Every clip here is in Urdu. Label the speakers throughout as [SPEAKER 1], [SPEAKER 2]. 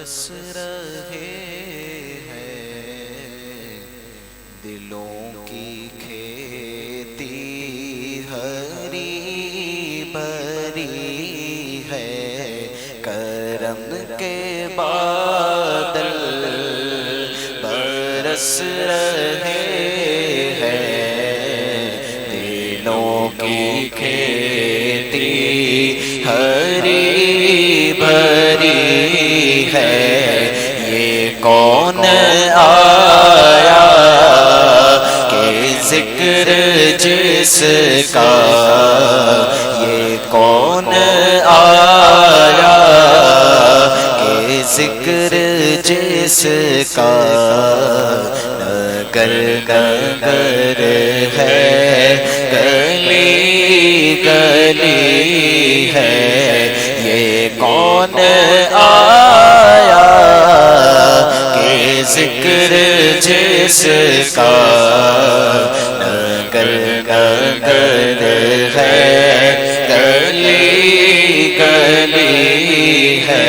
[SPEAKER 1] برس رہے ہیں دلوں کی کھیتی ہری بھری ہے، کرم کے بادل برس رہے ہیں، دلوں کی کھیتی ہری بھری ہے۔ یہ کون آیا کہ ذکر جس کا، یہ کون آیا کہ ذکر جس کا، نگر نگر ہے گلی گلی ہے۔ یہ کون آیا کہ ذکر جس کا، نگر نگر ہے گلی گلی ہے۔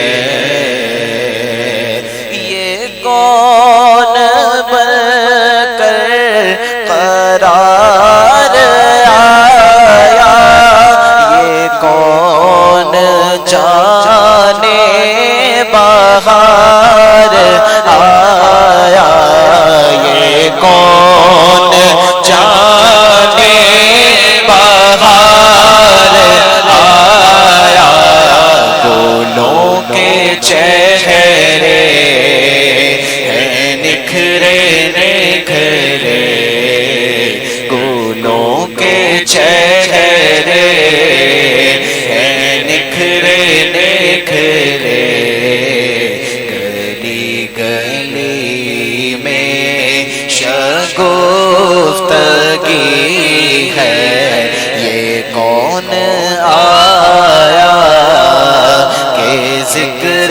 [SPEAKER 1] یہ کون بن کر قرار آیا، یہ کون جانے بہار آیا، یہ کون جانے بہار آیا۔ گلوں کے چہرے ہیں نکھرے نکھرے، گلوں کے چہرے ہیں نکھرے نکھرے۔ گلی گلی میں شگفتگی ہے، یہ کون آیا کہ ذکر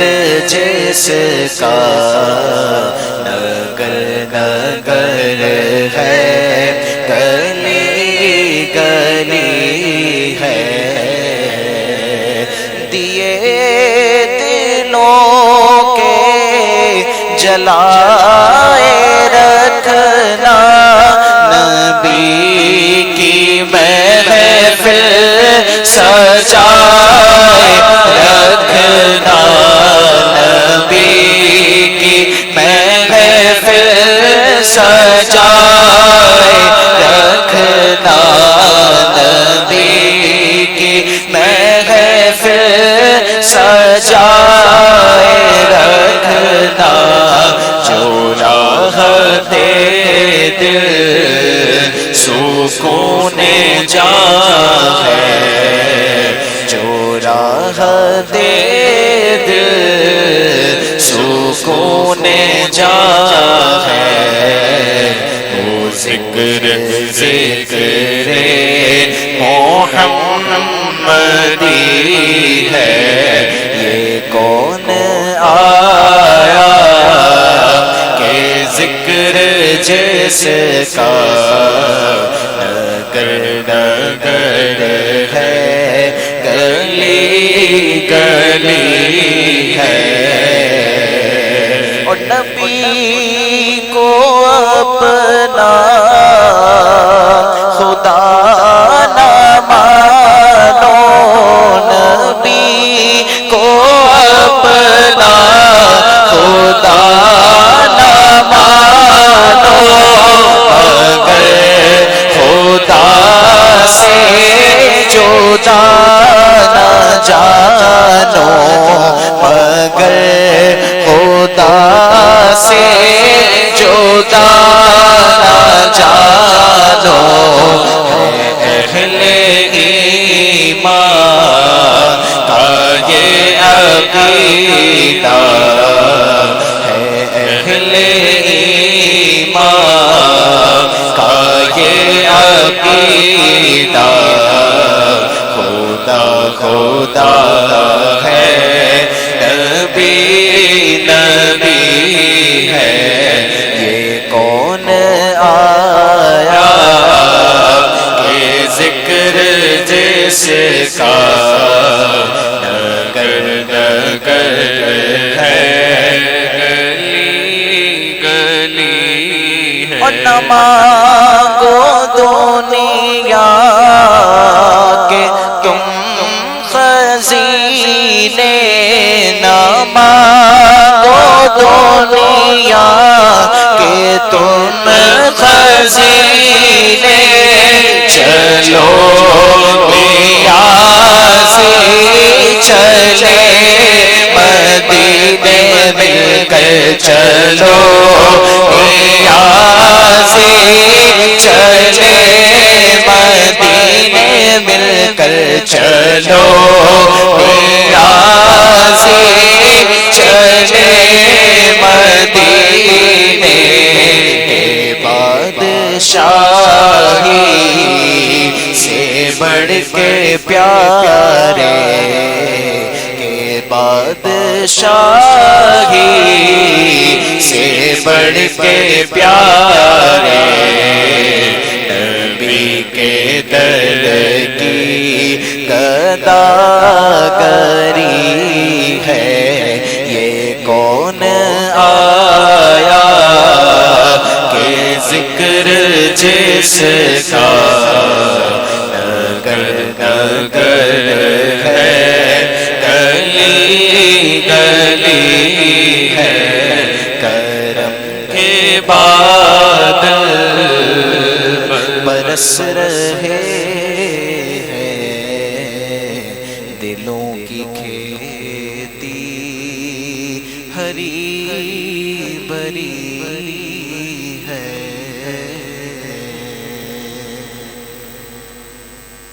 [SPEAKER 1] جس کا، نگر نگر ہے گلی گلی ہے۔ دیے دلوں کے جلائے رکھنا، نبی کی محفل سجائے رکھنا، نبی کی محفل سجائے رکھنا، نبی کی محفل سجائے رکھنا۔ جو راحت دل سکون جاں ہے، جو راحت دل سکون جاں ہے، وہ ذکر ذکر محمدی ہے۔ یہ کون آیا کہ ذکر جس کا، نگر نگر ہے گلی گلی ہے۔ اور نبی کو اپنا خدا نہ مانو، نبی کو اپنا خدا نہ مانو، مگر خدا سے جدا نہ جانو، مگر خدا سے جدا نہ جانو۔ اہل ایمان کا یہ عقیدہ ہے، اہل ایمان کا یہ عقیدہ، خدا خدا ہے نبی نبی ہے۔ یہ کون آیا کہ ذکر جس کا، نگر نگر ہے مانگو دنیا کے تم خزینے، نہ مانگو دنیا کے تم خزینے، چلو نیازی چلے مدینے مل کر، چلو نیازی چلے مدینے مل کر، چلو نیازی چلے مدینے، بادشاہی سے بڑھ کے پیارے، کہ بادشاہی سے بڑھ کے پیارے، نبی کے در کی گداگری ہے، یہ کون آیا کہ ذکر جس کا نگر نگر ہے، گلی گلی ہے، کرم کے بادل برس رہے